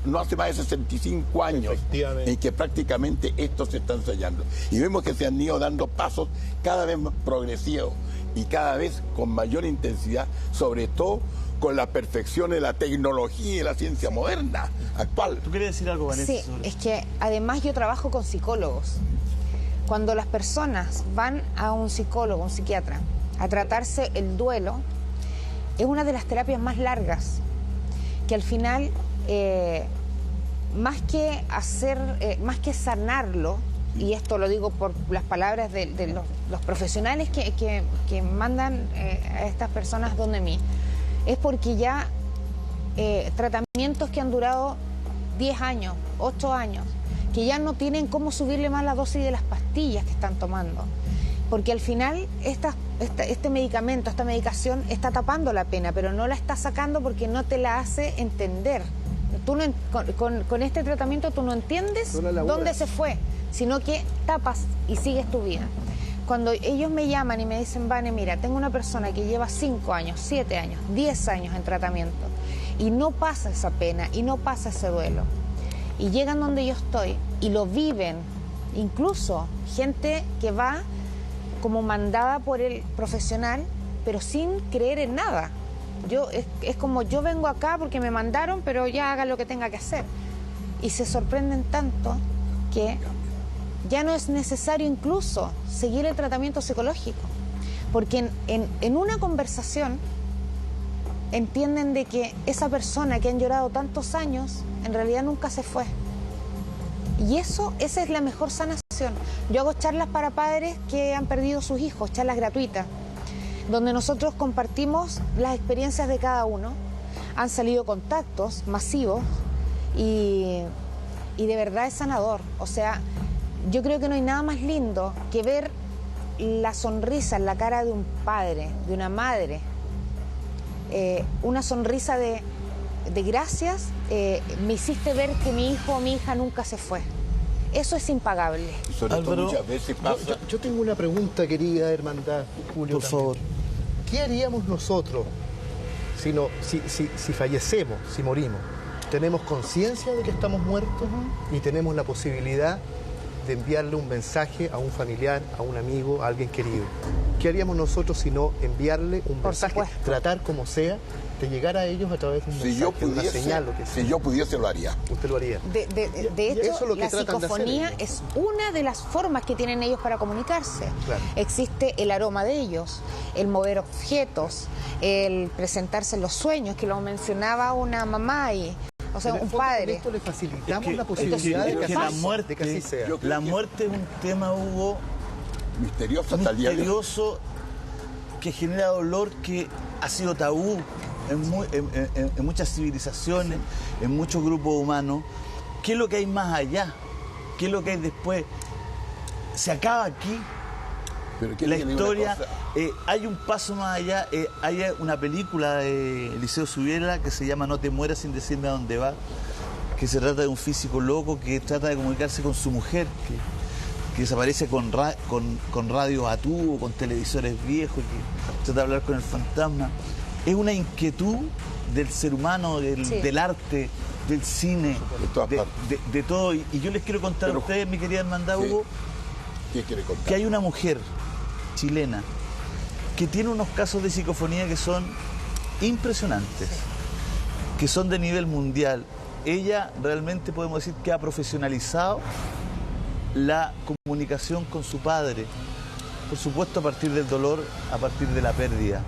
no hace más de 65 años en que prácticamente esto se está ensayando. Y vemos que se han ido dando pasos cada vez más progresivos y cada vez con mayor intensidad, sobre todo con la perfección de la tecnología y de la ciencia moderna actual. ¿Tú querías decir algo, Vanessa? Sí, es que además yo trabajo con psicólogos. Cuando las personas van a un psicólogo, un psiquiatra, a tratarse el duelo, es una de las terapias más largas, que al final, más que sanarlo, y esto lo digo por las palabras de los profesionales que mandan a estas personas donde mí, es porque ya tratamientos que han durado 10 años, 8 años, que ya no tienen cómo subirle más la dosis de las pastillas que están tomando, porque al final este medicamento, esta medicación está tapando la pena, pero no la está sacando porque no te la hace entender. Tú no, con este tratamiento tú no entiendes dónde se fue, sino que tapas y sigues tu vida. Cuando ellos me llaman y me dicen, Vane, mira, tengo una persona que lleva 5 años, 7 años, 10 años en tratamiento y no pasa esa pena y no pasa ese duelo, y llegan donde yo estoy y lo viven, incluso gente que va como mandada por el profesional, pero sin creer en nada. Es como yo vengo acá porque me mandaron, pero ya haga lo que tenga que hacer. Y se sorprenden tanto que ya no es necesario incluso seguir el tratamiento psicológico, porque en una conversación entienden de que esa persona que han llorado tantos años en realidad nunca se fue. Y esa es la mejor sanación. Yo hago charlas para padres que han perdido sus hijos, charlas gratuitas, donde nosotros compartimos las experiencias de cada uno. Han salido contactos masivos y de verdad es sanador. O sea, yo creo que no hay nada más lindo que ver la sonrisa en la cara de un padre, de una madre, una sonrisa de gracias, me hiciste ver que mi hijo o mi hija nunca se fue. Eso es impagable. Álvaro, muchas veces pasa. Yo tengo una pregunta, querida hermandad, Julio. Por favor. ¿Qué haríamos nosotros si fallecemos, si morimos? tenemos conciencia de que estamos muertos y tenemos la posibilidad de enviarle un mensaje a un familiar, a un amigo, a alguien querido. ¿Qué haríamos nosotros si no enviarle un mensaje? Tratar como sea de llegar a ellos a través de un mensaje, una señal, lo que sea. Si yo pudiese, lo haría. Usted lo haría. De hecho, eso es lo que la psicofonía de hacer, es una de las formas que tienen ellos para comunicarse. Claro. Existe el aroma de ellos, el mover objetos, el presentarse en los sueños, que lo mencionaba una mamá y... O sea, un padre. Con esto le facilitamos la posibilidad de que así sea. La muerte es un tema, Hugo, misterioso, que genera dolor, que ha sido tabú en muchas civilizaciones, en muchos grupos humanos. ¿Qué es lo que hay más allá? ¿Qué es lo que hay después? ¿Se acaba aquí? La historia, hay un paso más allá. Hay una película de Eliseo Subiela que se llama No te mueras sin decirme a dónde va, que se trata de un físico loco que trata de comunicarse con su mujer, que desaparece con radio a tubo, con televisores viejos, que trata de hablar con el fantasma. Es una inquietud del ser humano, del arte, del cine, de todo. Y yo les quiero contar a ustedes, mi querida hermandad, Hugo, ¿qué quiere contar? Que hay una mujer chilena que tiene unos casos de psicofonía que son impresionantes, que son de nivel mundial. Ella realmente podemos decir que ha profesionalizado la comunicación con su padre, por supuesto a partir del dolor, a partir de la pérdida.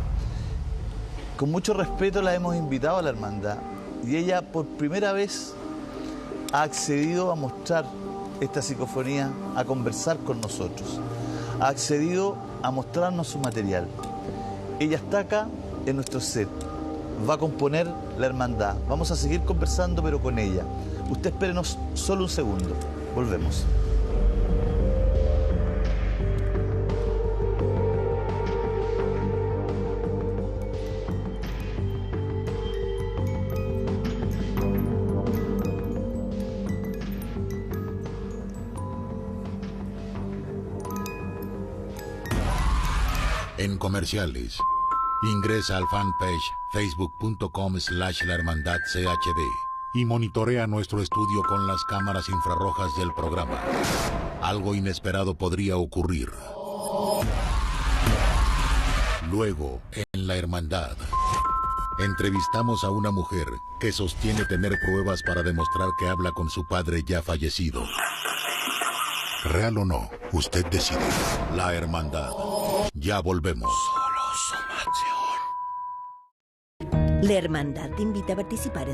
Con mucho respeto la hemos invitado a la hermandad y ella por primera vez ha accedido a mostrar esta psicofonía, a conversar con nosotros, ha accedido a mostrarnos su material. Ella está acá en nuestro set, va a componer la hermandad, vamos a seguir conversando pero con ella. Usted espérenos solo un segundo, volvemos. En comerciales, ingresa al fanpage facebook.com/La Hermandad CHD y monitorea nuestro estudio con las cámaras infrarrojas del programa. Algo inesperado podría ocurrir. Luego, en La Hermandad, entrevistamos a una mujer que sostiene tener pruebas para demostrar que habla con su padre ya fallecido. Real o no, usted decide. La Hermandad. Ya volvemos. La Hermandad te invita a participar en